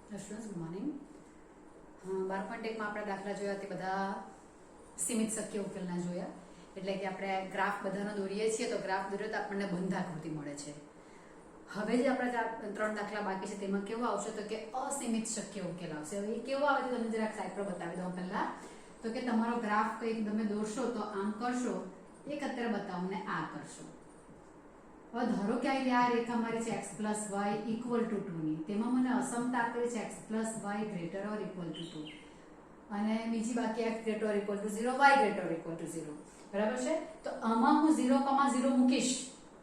Students good morning 12.1 માં આપણે દાખલા જોયા તે બધા સીમિત શક્ય ઉકેલના જોયા. એટલે કે આપણે ગ્રાફ બધાનો દોરીએ છીએ તો ગ્રાફ દોરીએ તો આપણને બંધાકૃતિ મળે છે. હવે જે આપણે 3 દાખલા બાકી છે તેમાં કેવો આવશે તો કે અસીમિત શક્ય ઉકેલ આવશે. હવે એ કેવો આવે છે તમને જરાક સાઈડ પર બતાવી દઉં પહેલા. તો કે તમારો ગ્રાફ કંઈક તમે દોરશો તો આમ કરશો, એક અત્યારે બતાવું ને આ કરશો. હવે ધારો કે આ રેખા મારી છે x + y = 2 ની, તેમાં મને અસમતા આપેલી છે x + y ≥ 2 અને બીજી બાકી x ≥ 0 y ≥ 0. બરાબર છે. તો આમાં હું 0,0 મૂકીશ.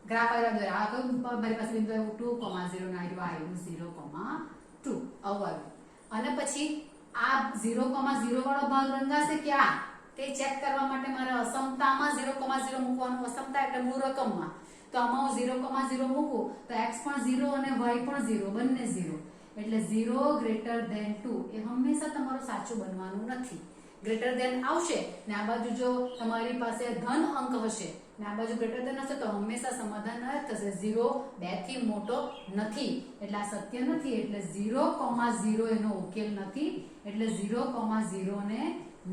ગ્રાફ આવ્યા દ્વારા આ કયું મારી પાસે બિંદુ આવ્યું 2,0 ના આવ્યું 0,2 આવું. અને પછી આ 0,0 વાળો ભાગ રંગાશે ક્યાં તે ચેક કરવા માટે મારે અસમતામાં 0,0 મૂકવાનું. અસમતા એટલે મૂળ રકમમાં. તો આમાં હું 0,0 મૂકું તો x પણ 0 અને y પણ 0, બંને 0. એટલે 0 > 2 એ હંમેશા તમારું સાચું બનવાનું નથી. ગ્રેટર ધેન આવશે ને આ બાજુ જો તમારી પાસે ધન અંક હશે ને આ બાજુ ગ્રેટર ધેન હશે તો હંમેશા સમાધાન ન થશે. 0 2 થી મોટો નથી એટલે આ સત્ય નથી. એટલે 0,0 એનો ઉકેલ નથી. એટલે 0,0 ને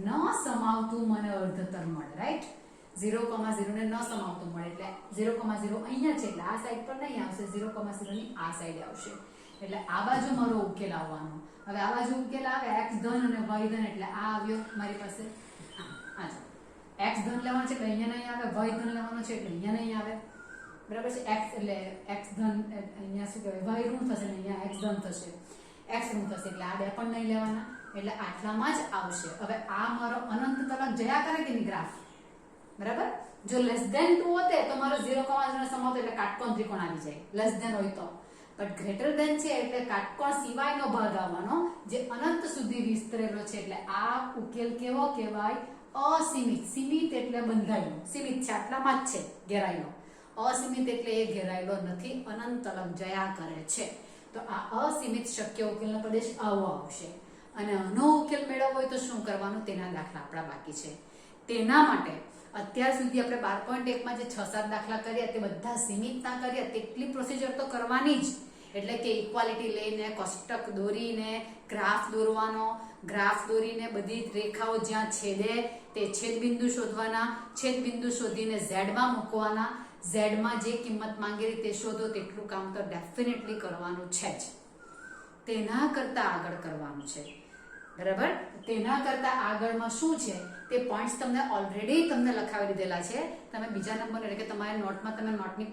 ન સમાવતું મને અર્ધતર મળે. રાઈટ. 0,0 ને ન સમાવતું મળે એટલે 0,0 અહીંયા છે એટલે આ સાઈડ પર નહીં આવશે, 0,0 ની આ સાઈડ આવશે. એટલે આ બાજુ મારો ઉકેલ આવવાનો. હવે આ બાજુ ઉકેલ આવે x ધન અને y ધન એટલે આ આવ્યો મારી પાસે. આ જો x ધન લેવાનો છે એટલે અહીંયા નહીં આવે, y ધન લેવાનો છે એટલે અહીંયા નહીં આવે. બરાબર છે. x એટલે x ધન અહીંયા શું કહેવાય y ઋણ થશે ને અહીંયા x ધન થશે, x ઋણ થશે એટલે આ બે પણ નહીં લેવાના. એટલે આટલામાં જ આવશે. હવે આ મારો અનંત તરફ જયા કરે કે નહીં ગ્રાફ. બરાબર. જો <2 હોતે તો મારો 0,0 સમાવતો એટલે કાટકોણ ત્રિકોણ આવી જાય. < હોય તો બટ ગ્રેટર ધેન છે એટલે કાટકોણ સિવાયનો ભાગ આવવાનો જે અનંત સુધી વિસ્તરેલો છે. એટલે આ ઉકેલ કેવો કહેવાય? અસીમિત. સીમિત એટલે બંધાયેલો, સીમિત છે આટલામાં જ છે ઘેરાયેલો. અસીમિત એટલે એ ઘેરાયેલો નથી, અનંત તરફ જયા કરે છે. તો આ અસીમિત શક્ય ઉકેલનો પ્રદેશ આવો આવશે. અને આનો ઉકેલ મેળવવો હોય તો શું કરવાનું તેના દાખલા આપણા બાકી છે. તેના માટે અત્યાર સુધી આપણે 12.1 માં જે 6-7 દાખલા કર્યા તે બધા સીમિત ના કર્યા તેટલી પ્રોસિજર તો કરવાની જ. એટલે કે ઇક્વાલિટી લઈને કોષ્ટક દોરીને ગ્રાફ દોરવાનો, ગ્રાફ દોરીને બધી રેખાઓ જ્યાં છેદે તે છેદબિંદુ શોધવાના, છેદબિંદુ શોધીને z માં મૂકવાના, z માં જે કિંમત માંગેલી તે શોધો. તેટલું કામ તો ડેફિનેટલી કરવાનું છે જ. તેના કરતા આગળ કરવાનું છે. બરાબર. તેના કરતા આગળમાં શું છે તે પોઈન્ટ્સ તમને ઓલરેડી તમને લખાવી દીધેલા છે. તમે બીજા નંબર એટલે કે તમારી નોટમાં તમે નોટની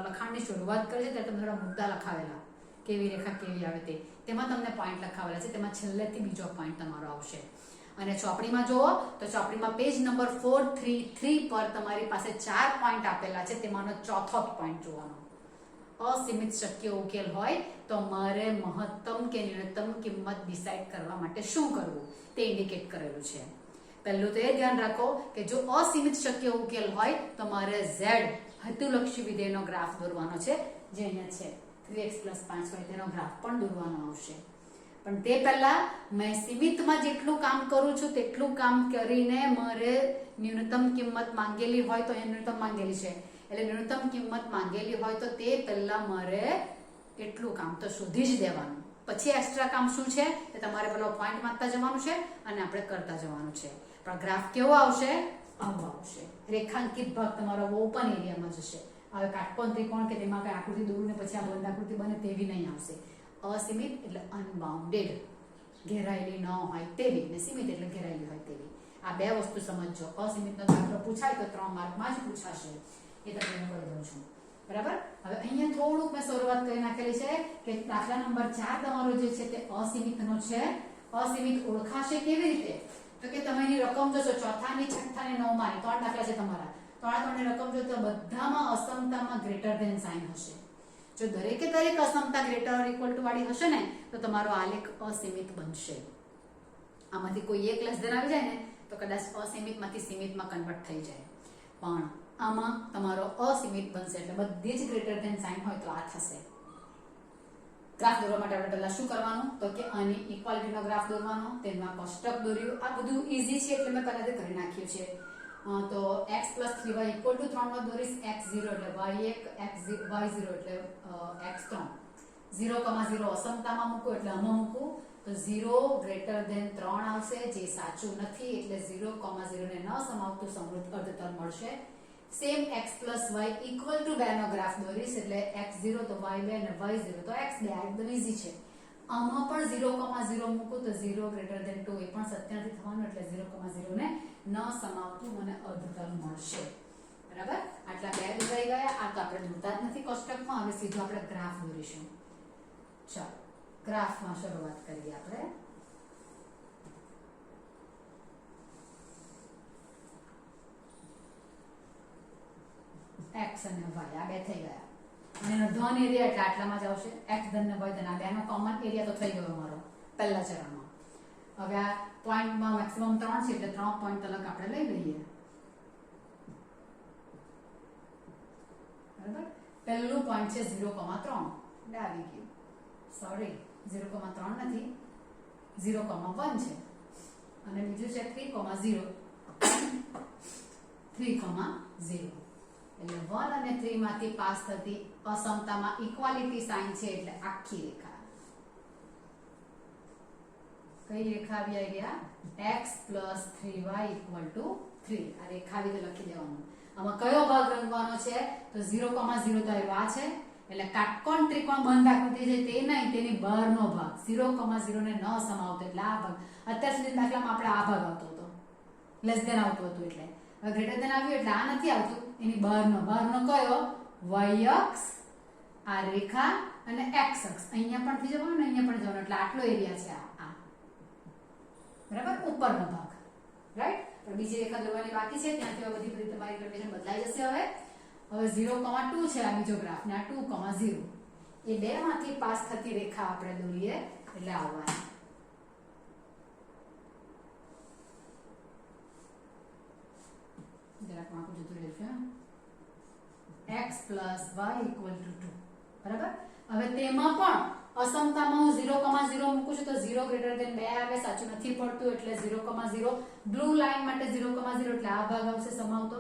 લખાણની શરૂઆત કરી છે ત્યારે તમે થોડા મુદ્દા લખાવેલા કેવી રેખા કેવી આવે તે, તેમાં તમને પોઈન્ટ લખાવેલા છે. તેમાં છેલ્લેથી બીજો પોઈન્ટ તમારો આવશે. અને ચોપડીમાં જુઓ તો ચોપડીમાં પેજ નંબર 433 પર તમારી પાસે 4 પોઈન્ટ આપેલા છે. તેમાંનો ચોથો પોઈન્ટ જોવાનો. અસીમિત શક્ય ઉકેલ હોય તો મારે મહત્તમ કે ન્યૂનતમ કિંમત ડિસાઈડ કરવા માટે શું કરવું તે ઇન્ડિકેટ કરેલું છે. પહેલું તો એ ધ્યાન રાખો કે જો અસીમિત શક્ય ઉકેલ હોય તો મારે z હેતુલક્ષી વિધેયનો ગ્રાફ દોરવાનો છે જે અહીંયા છે 3x + 5y તેનો ગ્રાફ પણ દોરવાનો આવશે. પણ તે પહેલા મેં સીમિતમાં જેટલું કામ કરું છું તેટલું કામ કરીને મારે ન્યૂનતમ કિંમત માંગેલી હોય તો અહીંયા ન્યૂનતમ માંગેલી છે એટલે ન્યૂનતમ કિંમત માંગેલી હોય તો તે પહેલા મારે એટલું કામ તો શોધી જ દેવાનું. પછી એક્સ્ટ્રા કામ શું છે તે તમારે પેલો પોઈન્ટ માંગતા જવાનું છે અને આપણે કરતા જવાનું છે. પણ ગ્રાફ કેવો આવશે? આવો આવશે. રેખાંકિત ભાગ તમારો ઓપન એરિયામાં જશે. હવે કાટકોણ ત્રિકોણ કે તેમાં કઈ આકૃતિ દોરું ને પછી આ બંધ આકૃતિ બને તેવી નહીં આવશે. અસીમિત એટલે અનબાઉન્ડેડ, ઘેરાયેલી ન હોય તેવી, ને સીમિત એટલે ઘેરાયેલી હોય તેવી. આ બે વસ્તુ સમજજો. અસીમિતનો દાખલો પૂછાય તો 3 માર્કમાં જ પૂછાશે. એ તમને હું કહી દઉં છું. બરાબર. હવે અહીંયા થોડુંક મેં શરૂઆત કરી નાખેલી છે કે દાખલા નંબર 4 તમારો જે છે તે અસીમિતનો છે. અસીમિત ઓળખાશે કેવી રીતે? તો કે તમે એની રકમ જોશો ચોથાની, છઠ્ઠાની, નવમાની 3 દાખલા છે તમારા. 3 રકમ જો તો બધામાં અસમતામાં ગ્રેટર ધેન સાઇન હશે. જો દરેકે દરેક અસમતા > વાળી હશે ને તો તમારો આલેખ અસીમિત બનશે. આમાંથી કોઈ એક > આવી જાય ને તો કદાચ અસીમિતમાંથી સીમિતમાં કન્વર્ટ થઈ જાય. પણ આમાં તમારો અસીમિત બનશે એટલે બધી જ ગ્રેટર ધેન સાઇન હોય તો આ થશે. ગ્રાફ દોરવા માટે આપણે પહેલા શું કરવાનું તો કે આની ઇક્વાલિટીનો ગ્રાફ દોરવાનો, તેમાં કોષ્ટક દોર્યું. આ બધું ઈઝી છે એટલે મેં પહેલાથી કરી નાખ્યું છે. તો x + 3y = 3 માં દોરીશ. x0 એટલે y1, y0 એટલે x3 0,0 અસમતામાં મૂકો એટલે આમાં મૂકું તો 0 ગ્રેટર ધેન 3 આવશે, જે સાચું નથી એટલે 0,0 ને ન સમાવતું સમૃદ્ધ અર્ધતલ મળશે. Same x + y equal to 2 નો ગ્રાફ દોરીશ એટલે x0 તો y2 અને y0 તો x2. આ એકદમ ઈઝી છે. આમાં પણ 0,0 મૂકું તો 0 ગ્રેટર ધેન 2 એ પણ સત્ય નથી થવાનું એટલે 0,0 ને ન સમાવતું મને અર્ધતલ મળશે. બરાબર, આટલા બે દોરાઈ ગયા. આ તો આપણે દોરતા જ નથી કોષ્ટકમાં. હવે સીધો આપણે ગ્રાફ દોરીશું. ચાલો ગ્રાફમાં શરૂઆત કરીએ આપણે. x અને y આ બે થઈ ગયા અને એનો ધન એરિયા એટલે આટલામાં જ આવશે. x ધન ને y ધન આ બેનો કોમન એરિયા તો થઈ ગયો મારો પહેલા ચરણમાં. હવે આ પોઈન્ટમાં મેક્સિમમ 3 છે એટલે 3 પોઈન્ટ અલગ આપણે લઈ લઈએ. બરાબર, પહેલું પોઈન્ટ છે 0,3 આવી ગયું. સોરી 0,3 નથી 0,1 છે અને બીજું છે 3,0 3,0 એટલે 1 અને 3 માંથી પાસ થતી અસમતામાં ઇક્વાલિટી સાઇન છે એટલે આખી રેખા. કઈ રેખા આવી ગયા? x + 3y = 3. આ રેખા આવી તો લખી દેવાનું. આમાં કયો ભાગ રંગવાનો છે તો 0,0 તો આ છે એટલે કાટકોણ ત્રિકોણ બંધ આકૃતિ છે તે નહીં, તેની બહારનો ભાગ 0,0 ને ન સમાવતો એટલે આ ભાગ. અત્યાર સુધી દાખલામાં આપણે આ ભાગ આવતો હતો, લેસ ધેન આવતું હતું એટલે હવે ગ્રેટર ધેન આવ્યું એટલે આ નથી આવતું. એની બહારનો કયો? y અક્ષ, આ રેખા અને x અક્ષ. અહીંયા પણ થી જવાનું ને અહીંયા પણ જવાનું એટલે આટલો એરિયા છે આ. બરાબર, ઉપરનો ભાગ. રાઈટ, પણ બીજી રેખા દોરવાની બાકી છે. ત્યાંથી બધી તમારી કન્ડિશન બદલાઈ જશે. હવે 0,2 છે આ બીજો ગ્રાફ ને આ 2,0. એ બે માંથી પાસ થતી રેખા આપણે દોરીએ એટલે આવવાની. જરાક માપું જતું રહેશે. x + y = 2. બરાબર, હવે તેમાં પણ અસમતામાં હું 0,0 મૂકું છું તો 0 ગ્રેટર ધેન 2 આવે, સાચું નથી પડતું એટલે 0,0. બ્લુ લાઈન માટે 0,0 એટલે આ ભાગ આવશે સમાવતો.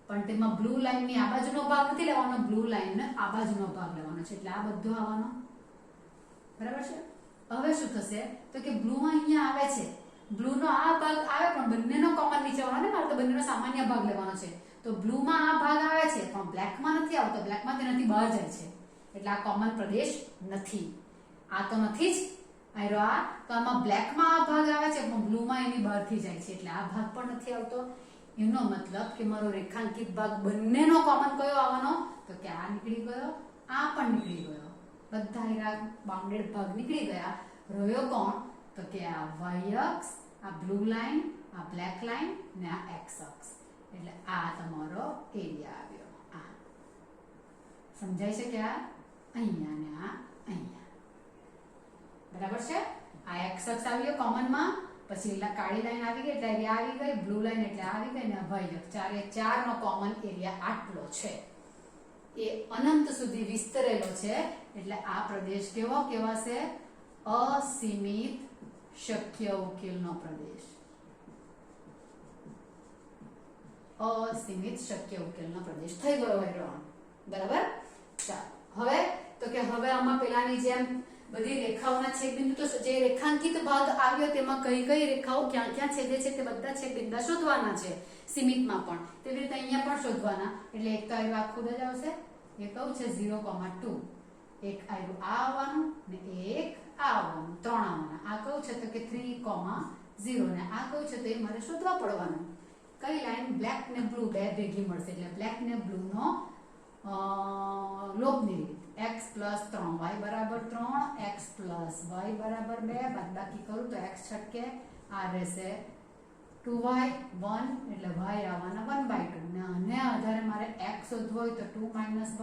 પણ તેમાં બ્લુ લાઈન ની આ બાજુનો ભાગ નથી લેવાનો, બ્લુ લાઈન ને આ બાજુનો ભાગ લેવાનો છે એટલે આ બધું આવવાનો. બરાબર છે. હવે શું થશે તો કે બ્લુ માં અહીંયા આવે છે, બ્લુ નો આ ભાગ આવે પણ બંનેનો કોમન નીચે આવવાનો ને, મારે તો બંનેનો સામાન્ય ભાગ લેવાનો છે. તો બ્લુ માં આ ભાગ આવે છે પણ બ્લેક માં નથી આવતો, બ્લેક માં તેનાથી બહાર જાય છે એટલે આ કોમન પ્રદેશ નથી. આ તો નથી જ આયરો આ, તો આમાં બ્લેક માં આ ભાગ આવે છે પણ બ્લુ માં એની બહારથી જાય છે એટલે આ ભાગ પણ નથી આવતો. એનો મતલબ કે મારો રેખાંકિત ભાગ બંનેનો કોમન કયો આવવાનો તો કે આ નીકળી ગયો, આ પણ નીકળી ગયો. બધા એના બાઉન્ડેડ ભાગ નીકળી ગયા. રહ્યો કોણ તો કે આ y અક્ષ, આ બ્લુ લાઈન, આ બ્લેક લાઈન ને આ x અક્ષ. એટલે આ તમારો એરિયા આવ્યો. આ સમજાય છે કે આ અહીંયા ને આ અહીંયા. બરાબર છે. આ x અક્ષ આવ્યો કોમન માં, પછી કાળી લાઈન આવી ગઈ એટલે એરિયા આવી ગઈ, બ્લુ લાઈન એટલે આવી ગઈ ને y અક્ષ. ચાર નો કોમન એરિયા આટલો છે. એ અનંત સુધી વિસ્તરેલો છે એટલે આ પ્રદેશ કેવો કહેવાશે? અસીમિત શક્ય ઉકેલનો પ્રદેશ. અસીમિત શક્ય ઉકેલનો પ્રદેશ થઈ ગયો હોય. બરાબર. ચાલો હવે તો કે હવે આમાં પેલાની જેમ બધી રેખાઓના છેદબિંદુ, તો જે રેખાંકિત ભાગ આવ્યો તેમાં કઈ કઈ રેખાઓ ક્યાં ક્યાં છેદે છે તે બધા છેદબિંદુ શોધવાના છે. સીમિતમાં પણ તેવી રીતે અહીંયા પણ શોધવાના. એટલે એક તો આવ્યું આખું જ આવશે, એ કહું છે 0,2. એક આવ્યું આ આવવાનું ને એક આ આવવાનું, 3 આવવાના. આ કહું છે તો કે 3,0 ને આ કહું છે તો એ મારે શોધવા પડવાનું. કઈ લાઈન? બ્લેક ને બ્લુ બે ભેગી મળશે એટલે બ્લેક ને બ્લુ નો લોભની રીત. x + 3y = 3, x + y = 2. બાદબાકી કરું તો x છટકે, આ રહેશે 2y 1 એટલે y આવવાના 1/2 ને આને આધારે મારે x શોધવો હોય તો 2 -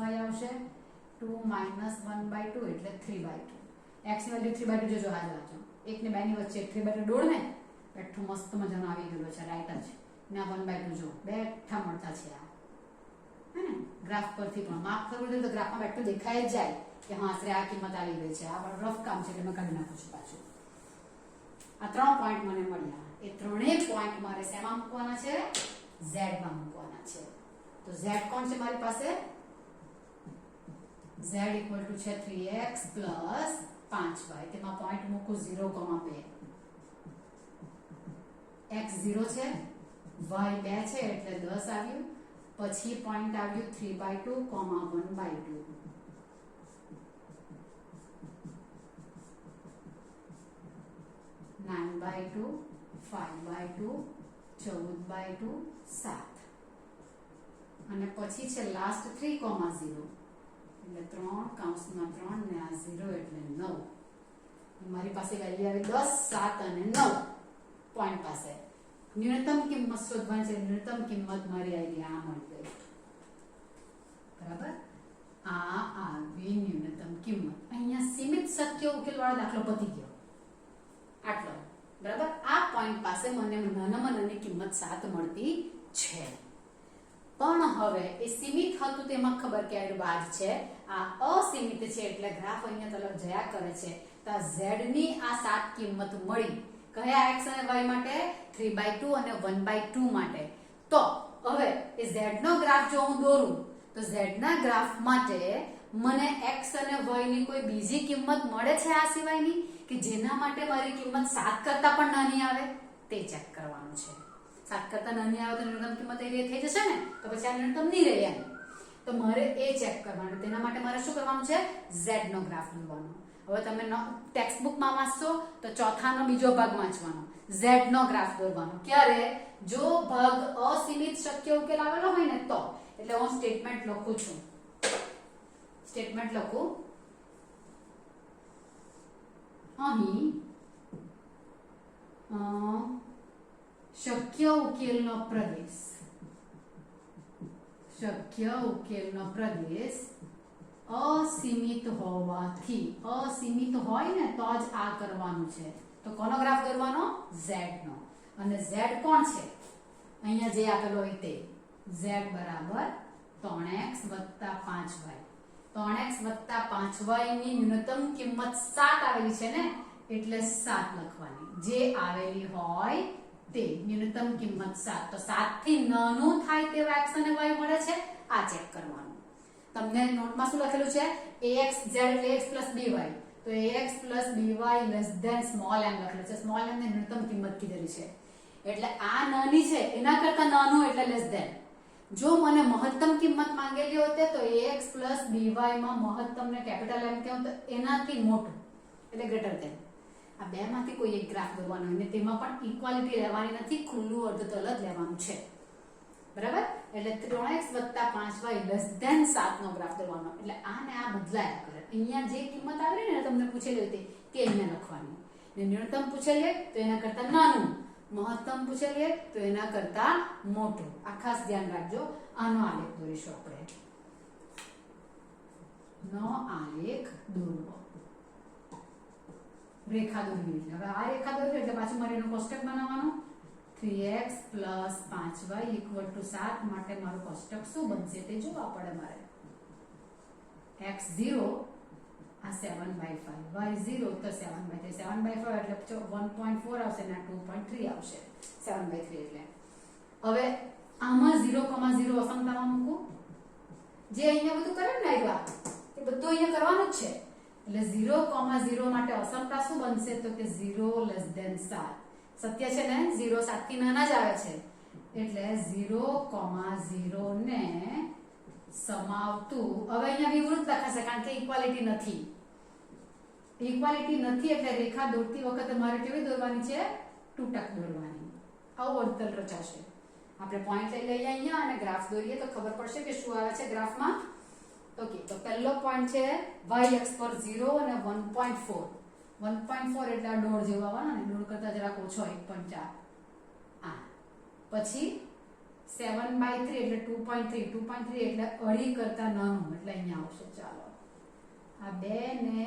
y આવશે. 2 - 1/2 એટલે 3/2. x ની વેલ્યુ 3/2 જોજો. આ જાજો 1 ને 2 ની વચ્ચે 3/2 દોડ ને બેઠો મસ્ત મજાનો આવી ગયો છે. રાઈટ જ ને 1/2 જો બેઠા મળતા છે. આ હે ને ગ્રાફ પરથી પણ માપ કરવું જોઈએ તો ગ્રાફમાં બેઠું દેખાય જ જાય કે હા આશરે આ કિંમત આવી ગઈ છે. આ પણ રફ કામ છે એટલે મેં કાઢી નાખું છું પાછું. આ 3 પોઈન્ટ મને મળ્યા. એ ત્રણેય પોઈન્ટ મારે શેમાં મૂકવાના છે? z માં મૂકવાના છે. તો z કોણ છે મારી પાસે? z ઇક્વલ ટુ છે 3x પ્લસ 5y. તેમાં પોઈન્ટ મૂકું 0,2. x 0 છે, y 2 છે એટલે 10 આવ્યું. પછી પોઈન્ટ આવ્યું 3/2, 1/2. 9/2, 5/2, 14/2, 7. અને પછી છે લાસ્ટ 3,0 એટલે 3 કૌંસમાં 3 ને આ 0 એટલે 9. મારી પાસે વેલ્યુ આવી 10, 7 અને 9 પોઈન્ટ પાસે. ન્યૂનતમ કિંમત શોધવાની છે. ન્યૂનતમ કિંમત મારી આવી આ મળી ગઈ. બરાબર, આ આવી ન્યૂનતમ કિંમત. અહીંયા સીમિત શક્ય ઉકેલ વાળો દાખલો પતી ગયો. આટલો. બરાબર, આ પોઈન્ટ પાસે મને નાનામાં નાની કિંમત 7 મળતી છે. પણ હવે એ સીમિત હતું તેમાં ખબર કે આ બાદ છે, આ અસીમિત છે એટલે ગ્રાફ અહીંયા તરફ જયા કરે છે. તો આ z ની આ 7 કિંમત મળી. કયા x અને y માટે? 3/2 અને 1/2 માટે. તો હવે એ z નો ગ્રાફ જો હું દોરું તો z ના ગ્રાફ માટે મને x અને y ની કોઈ બીજી કિંમત મળે છે આ સિવાયની કે જેના માટે મારી કિંમત 7 કરતા પણ નાની આવે? તે ચેક કરવાનું છે. 7 કરતા નાની આવે તો ન્યૂનતમ કિંમત એ થઈ જશે ને, તો પછી આ ન્યૂનતમ નહીં રહે એમ. તો મારે એ ચેક કરવાનું. તેના માટે મારે શું કરવાનું છે? z નો ગ્રાફ દોરવાનો. હવે તમે ટેક્સ્ટ બુકમાં વાંચશો તો ચોથાનો બીજો ભાગ વાંચવાનો. z નો ગ્રાફ દોરવાનો. ક્યારે? જો ભાગ અસીમિત શક્ય ઉકેલ આવેલો હોય ને તો. એટલે હું સ્ટેટમેન્ટ લખું છું. સ્ટેટમેન્ટ લખું અહીં શક્ય ઉકેલનો પ્રદેશ. શક્ય ઉકેલનો પ્રદેશ અસીમિત હોવાથી, અસીમિત હોય ને તો જ આ કરવાનું છે. તો કોનો ગ્રાફ દોરવાનો? z નો. અને z કોણ છે? અહીંયા જે આપેલો હોય તે. z બરાબર 3x + 5y. 3x + 5y ની ન્યૂનતમ કિંમત 7 આવેલી છે ને, એટલે 7 લખવાની. જે આવેલી હોય તે ન્યૂનતમ કિંમત 7. તો 7 થી નાનું થાય તેવા x અને y મળે છે. આ ચેક કરવાનું. તમને નોટમાં શું લખેલું છે? ax z એટલે x + by. તો ax + by <= સ્મોલ m લખેલું છે. સ્મોલ m ને ન્યૂનતમ કિંમત કીધેલી છે. એટલે આ નાની છે એના કરતા નાનું એટલે લેસ ધેન. જો મને મહત્તમ કિંમત માંગેલી હોતે તો ax + by માં મહત્તમ ને કેપિટલ M કહું તો એનાથી મોટું એટલે ગ્રેટર ધેન. આ બે માંથી કોઈ એક ગ્રાફ દોરવાનો અને તેમાં પણ ઇક્વાલિટી લેવાની નથી, ખુલ્લું અર્ધતલ જ લેવાનું છે. બરાબર, એટલે 3x + 5y <= 7 નો ગ્રાફ દોરવાનો. એટલે આ ને આ બદલાયા કરે. અહીંયા જે કિંમત આવી ને તમને પૂછેલી હતી તે અહીંયા લખવાની. ને ન્યૂનતમ પૂછેલી તો એના કરતા નાનું, મહત્તમ પૂછેલી તો એના કરતા મોટું. આ ખાસ ધ્યાન રાખજો. આનો આલેખ દોરીશું આપણે. નો આલેખ દોરવો. રેખા દોરવી. હવે આ રેખા દોરવી એટલે પાછું મારે એનો કોષ્ટક બનાવવાનો. 3x + 5y = 7 માટે મારું કોષ્ટક શું બનશે તે જોવા પડે મારે. x 0 આ 7/5, y 0 તો 7/3. 7/5 એટલે 1.4 આવશે ને 2.3 આવશે. 7/3 એટલે હવે આમાં 0,0 અસમતામાં મૂકું. જે અહીંયા બધું કરે ને આવ્યા એ બધું અહીંયા કરવાનું જ છે. એટલે 0,0 માટે અસમતા શું બનશે? તો કે 0 <= 7. સત્ય છે ને, 0 7 થી નાના જ આવે છે. એટલે 0,0 ને સમાવતું. હવે અહીંયા વિવૃત લખાશે કારણ કે ઇક્વાલિટી નથી. ઇક્વાલિટી નથી એટલે રેખા દોરતી વખતે મારે કેવી દોરવાની છે? તૂટક દોરવાની. આવું અર્ધતલ રચાશે. આપણે પોઈન્ટ લઈ લઈએ અહીંયા અને ગ્રાફ દોરીએ તો ખબર પડશે કે શું આવે છે ગ્રાફમાં. ઓકે, તો પહેલો પોઈન્ટ છે y અક્ષ પર 0 અને 1.4. 1.4 એટલે આ દોઢ જેવો આવવાનો ને, દોઢ કરતા જરાક ઓછો 1.4. આ પછી 7/3 એટલે 2.3. 2.3 એટલે અઢી કરતા નાનું એટલે અહીંયા આવશે. ચાલો આ બે ને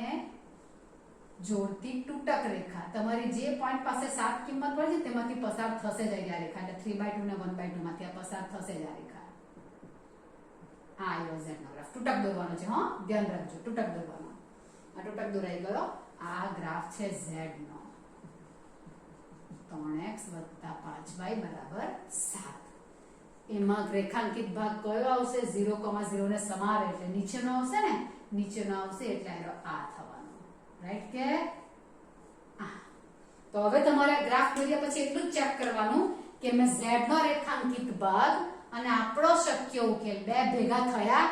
જોડતી તૂટક રેખા. તમારી જે પોઈન્ટ પાસે 7 કિંમત પડે છે તેમાંથી પસાર થશે જ આ રેખા. એટલે 3/2 ને 1/2 માંથી આ પસાર થશે જ આ રેખા. આ આવ્યો z નો ગ્રાફ. તૂટક દોરવાનો છે. હા, ધ્યાન રાખજો, તૂટક દોરવાનો. આ તૂટક દોરાઈ ગયો. આ ગ્રાફ છે z નો. 3x + 5y = 7. એમાં રેખાંકિત ભાગ કયો આવશે? 0,0 ને સમાવે એટલે નીચેનો આવશે ને, નીચેનો આવશે એટલે આ થવાનો, રાઈટ કે તો હવે તમારે ગ્રાફ દોર્યા પછી એટલું જ ચેક કરવાનું કે મેં z નો રેખાંકિત ભાગ અને આપણો શક્ય ઉકેલ બે ભેગા થયા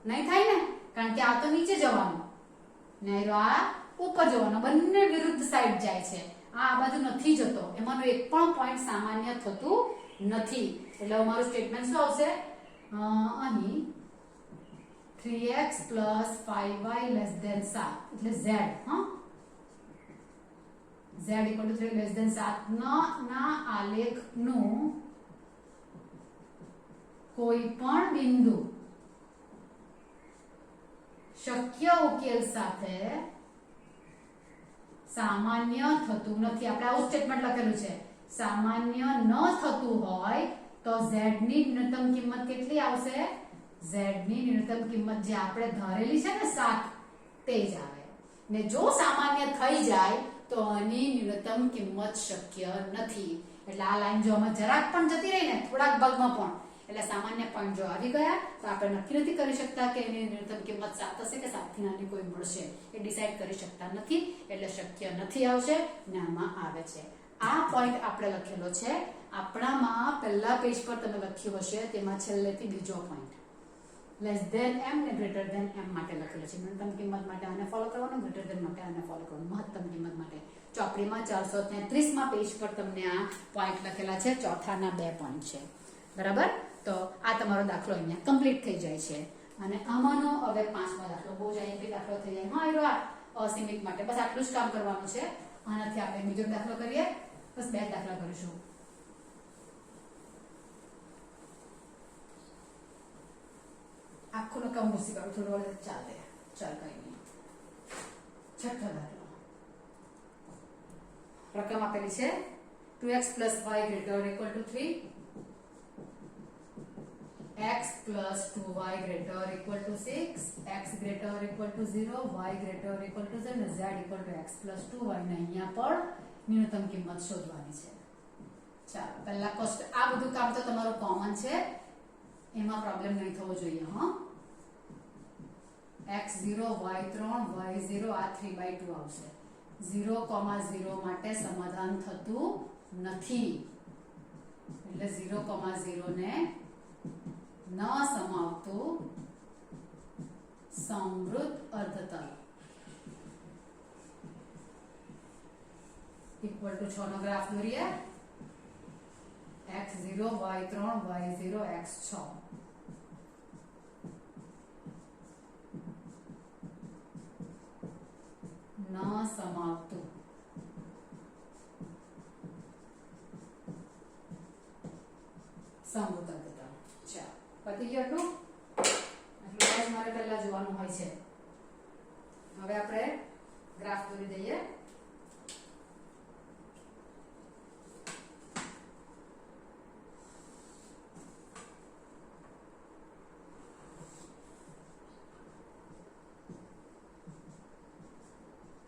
નહીં થાય ને, કારણ કે આ તો નીચે જવાનું ને આ ઉપર જવાનો, બંને વિરુદ્ધ સાઈડ જાય છે. આ બાજુ નથી જતો, એમાંનો એક પણ પોઈન્ટ સામાન્ય થતું નથી. એટલે અમારું સ્ટેટમેન્ટ શું આવશે? અહીં 3x + 5y < 7 એટલે z z = 3 < 7 ના આલેખનું કોઈ પણ બિંદુ શક્ય ઉકેલ સાથે સામાન્ય થતું નથી. આપણે આવું સ્ટેટમેન્ટ લખેલું છે. સામાન્ય ન થતું હોય તો z ની ન્યૂનતમ કિંમત કેટલી આવશે? z ની ન્યૂનતમ કિંમત જે આપણે ધારેલી છે ને 7 તે જ આવે. ને જો સામાન્ય થઈ જાય તો આની ન્યૂનતમ કિંમત શક્ય નથી. એટલે આ લાઈન જો આમાં જરાક પણ જતી રહી ને થોડાક ભાગમાં પણ, એટલે સામાન્ય પોઈન્ટ જો આવી ગયા તો આપણે નક્કી નથી કરી શકતા કે એની ન્યૂનતમ કિંમત 7 હશે કે 7 થી નાની કોઈ મળશે. એ ડિસાઈડ કરી શકતા નથી, એટલે શક્ય નથી આવશે ને આમાં આવે છે. આ પોઈન્ટ આપણે લખેલો છે આપણામાં પહેલા પેજ પર તમે લખ્યું હશે, તેમાં છેલ્લેથી બીજો પોઈન્ટ < m ને < m માટે લખેલો છે. ન્યૂનતમ કિંમત માટે આને ફોલો કરવાનું, < માટે આને ફોલો કરવાનું, મહત્તમ કિંમત માટે ચોપડીમાં 433 માં પેજ પર તમને આ પોઈન્ટ લખેલા છે. ચોથાના 2 પોઈન્ટ છે, બરાબર. તો આ તમારો દાખલો અહીંયા કમ્પ્લીટ થઈ જાય છે. અને આમાંનો હવે 5મો દાખલો બહુ જ આઈએમપી દાખલો થઈ જાય. હા એરો અસીમિત માટે બસ આટલું જ કામ કરવાનું છે. આનાથી આપણે બીજો દાખલો કરીએ, બસ 2 દાખલા કરીશું. આખું નકામ મૂસી કાઢું, થોડું વળે ચાલે, ચાલ કઈ નહીં. છઠ્ઠો દાખલો, રકમ આપેલી છે 2x + y > 3, x + 2y > 6, x > 0, y > z અને z = x + 2y ને અહીંયા પણ ન્યૂનતમ કિંમત શોધવાની છે. ચાલો પહેલા કોસ્ટ, આ બધું કામ તો તમારું કોમન છે, એમાં પ્રોબ્લેમ નહીં થવો જોઈએ. x0 y3 y0 આ 3/2 આવશે. 0,0 માટે સમાધાન થતું નથી, એટલે 0,0 ને ન સમાવતું સમવૃત્ત અર્ધતલ = 6 નો ગ્રાફ દોરીએ. x0 y3 y0 x6 ન સમાવતું સમવૃત્ત અર્ધતલ. ચાલો પતી ગયું આટલું. આટલું જ મારે પહેલા જોવાનું હોય છે. હવે આપણે ગ્રાફ દોરી દઈએ.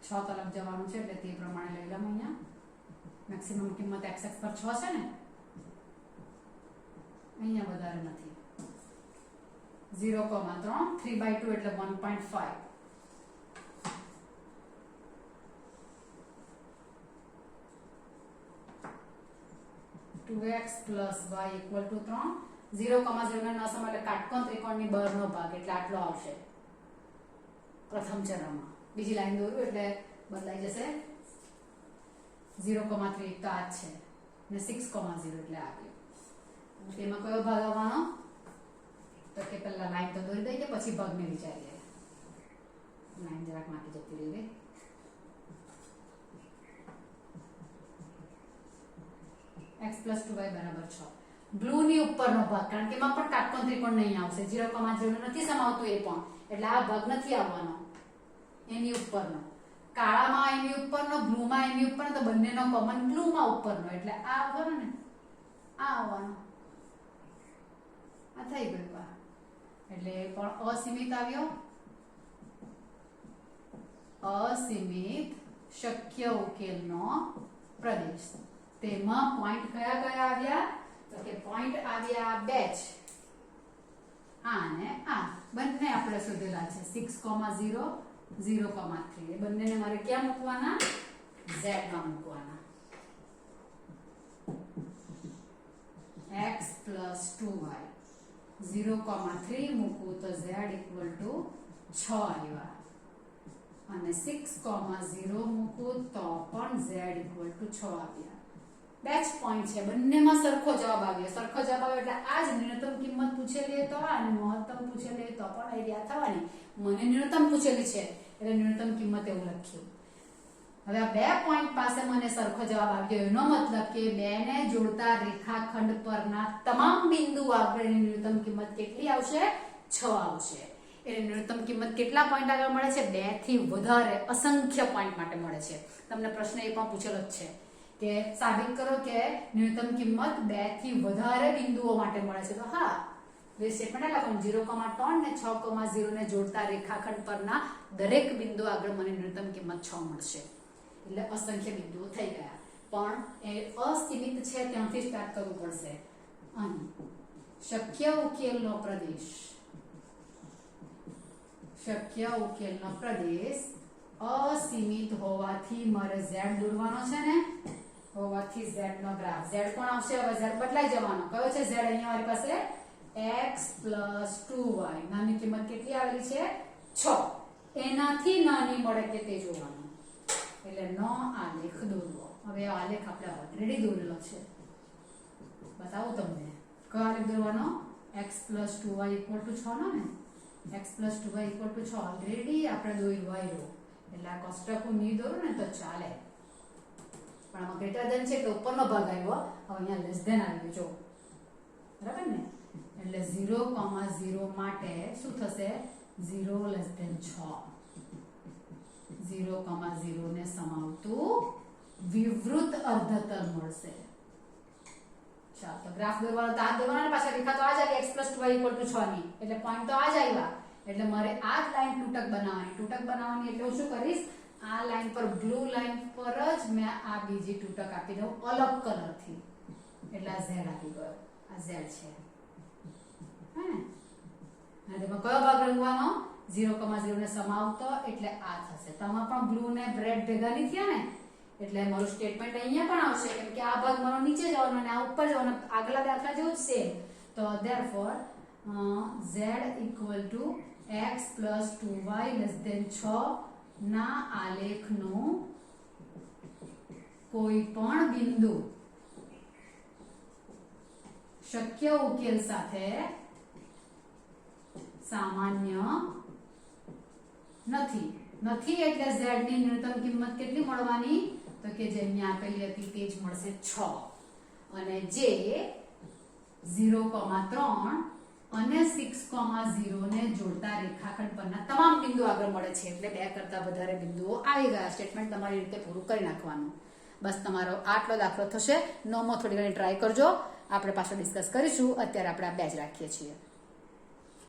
છ તરફ જવાનું છે એટલે તે પ્રમાણે લઈ લઉં. અહીંયા મેક્સિમમ કિંમત x અક્ષ પર 6 છે ને, અહીંયા વધારે નથી. 0,3 3/2 એટલે 1.5. 2x + y = 3. 0,0 ને ન સમાવે એટલે કાટકોણ ત્રિકોણની બહારનો ભાગ એટલે આટલો આવશે પ્રથમ ચરણમાં. બીજી લાઈન દોરું એટલે બદલાઈ જશે. 0,3 તો આ છે ને 6,0 એટલે આ ગયું. તેમાં કયો ભાગ આવવાનો? તો કે પહેલા લાઈન તો દોરી દઈએ, પછી ભાગને વિચારીએ. લાઈન જરાક માટી જતી રહી ગઈ. x + 2y = 6. બ્લુ ની ઉપરનો ભાગ, કારણ કે એમાં પણ કાટકોણ ત્રિકોણ નહીં આવશે. 0,0 નથી સમાવતું એ પણ, એટલે આ ભાગ નથી આવવાનો. એની ઉપરનો, કાળામાં એની ઉપરનો, બ્લુમાં એની ઉપરનો, તો બંનેનો કોમન બ્લુમાં ઉપરનો, એટલે આ આવવાનો ને, આ આવવાનો. આ થઈ ગયું. એટલે પણ અસીમિત આવ્યો. અસીમિત શક્ય ઉકેલનો પ્રદેશ. તેમાં પોઈન્ટ કયા કયા આવ્યા? તો કે પોઈન્ટ આવ્યા 2 જ આ ને આ બંને આપણે શોધેલા છે 6,0 0,3 એ બંનેને મારે ક્યાં મૂકવાના z માં મૂકવાના x + 2y 0,3 મૂકું તો z = 6 આવ્યા અને 6,0 મૂકું તો પણ z = 6 આવ્યા બે જ પોઈન્ટ છે બંનેમાં સરખો જવાબ આવ્યો સરખો જવાબ આવ્યો એટલે આ જ ન્યૂનતમ કિંમત પૂછેલી તો આ અને મહત્તમ પૂછેલી તો પણ આઈડિયા થવાની મને ન્યૂનતમ પૂછેલી છે એટલે ન્યૂનતમ કિંમત એવું લખ્યું હવે આ બે પોઈન્ટ પાસે મને સરખો જવાબ આવ્યો એનો મતલબ કે બે ને જોડતા રેખાખંડ પરના તમામ બિંદુ આગળની ન્યૂનતમ કિંમત કેટલી આવશે 6 આવશે એટલે ન્યૂનતમ કિંમત કેટલા પોઈન્ટ આગળ મળે છે 2 થી વધારે અસંખ્ય પોઈન્ટ માટે મળે છે તમને પ્રશ્ન એ પણ પૂછેલો જ છે કે સાબિત કરો કે ન્યૂનતમ કિંમત 2 થી વધારે બિંદુઓ માટે મળે છે તો હા બે સ્ટેટમેન્ટ લખવાનું 0,3 ને 6,0 ને જોડતા રેખાખંડ પરના દરેક બિંદુ આગળ મને ન્યૂનતમ કિંમત 6 મળશે એટલે અસંખ્ય બિંદુઓ થઈ ગયા પણ એ અસીમિત છે ત્યાંથી સ્ટાર્ટ કરવું પડશે અહીં શક્ય ઉકેલનો પ્રદેશ અસીમિત હોવાથી મારે z દોરવાનો છે ને હોવાથી z નો ગ્રાફ z કોણ આવશે હવે z બદલાઈ જવાનો કયો છે z અહીંયા મારી પાસે x + 2y નાની કિંમત કેટલી આવેલી છે 6 એનાથી નાની મળે કે તે જોવાનું એટલે નો આલેખ દોરવો હવે આલેખ આપણે ઓલરેડી દોરેલો છે બતાવું તમને કયો આલેખ દોરવાનો x + 2y = 6 નો ને x + 2y = 6 ઓલરેડી આપણે દોર્યો એટલે આ કોષ્ટક હું નહીં દોરું ને તો ચાલે પણ આમાં ગ્રેટર ધેન છે એટલે ઉપરનો ભાગ આવ્યો હવે અહીંયા લેસ ધેન આવ્યું જો બરાબર ને એટલે 0,0 માટે શું થશે 0 > 6 0,0 ને સમાવતું વિવૃત અર્ધતલ મળશે ચાલો તો ગ્રાફ દોરવાનો તો આ દોરવાનો ને પાછા રેખા તો આ જ આવી x + 2y = 6 ની એટલે પોઈન્ટ તો આ જ આવ્યા એટલે મારે આ જ લાઈન તૂટક બનાવવાની એટલે હું શું કરીશ આ લાઈન પર બ્લુ લાઈન પર જ મેં આ બીજી તૂટક આપી દઉં અલગ કલરથી એટલે આ z આવી ગયો આ z છે હે અને તેમાં કયો ભાગ રંગવાનો 0,0 ને સમાવતો એટલે આ થશે તમાર પણ બ્લુ ને રેડ ભેગા નહીં થયા ને એટલે મારું સ્ટેટમેન્ટ અહીંયા પણ આવશે કેમ કે આ ભાગ મારો નીચે જવાનો અને આ ઉપર જવાનો આગલા દાખલા જેવું જ સેમ તો therefore z = x + 2y > 6 ના આલેખનું કોઈ પણ બિંદુ શક્ય ઉકેલ સાથે સામાન્ય નથી એટલે z ની ન્યૂનતમ કિંમત કેટલી મળવાની તો કે જે અહીંયા આપેલી હતી તે જ મળશે 6 અને જે 0,3 અને 6,0 ને જોડતા રેખાખંડ પરના તમામ બિંદુ આગળ મળે છે એટલે 2 કરતા વધારે બિંદુઓ આવી ગયા સ્ટેટમેન્ટ તમારી રીતે પૂરું કરી નાખવાનું બસ તમારો આટલો દાખલો થશે નવમો થોડી ઘણી ટ્રાય કરજો આપણે પાછળ ડિસ્કસ કરીશું અત્યારે આપણે આ 2 જ રાખીએ છીએ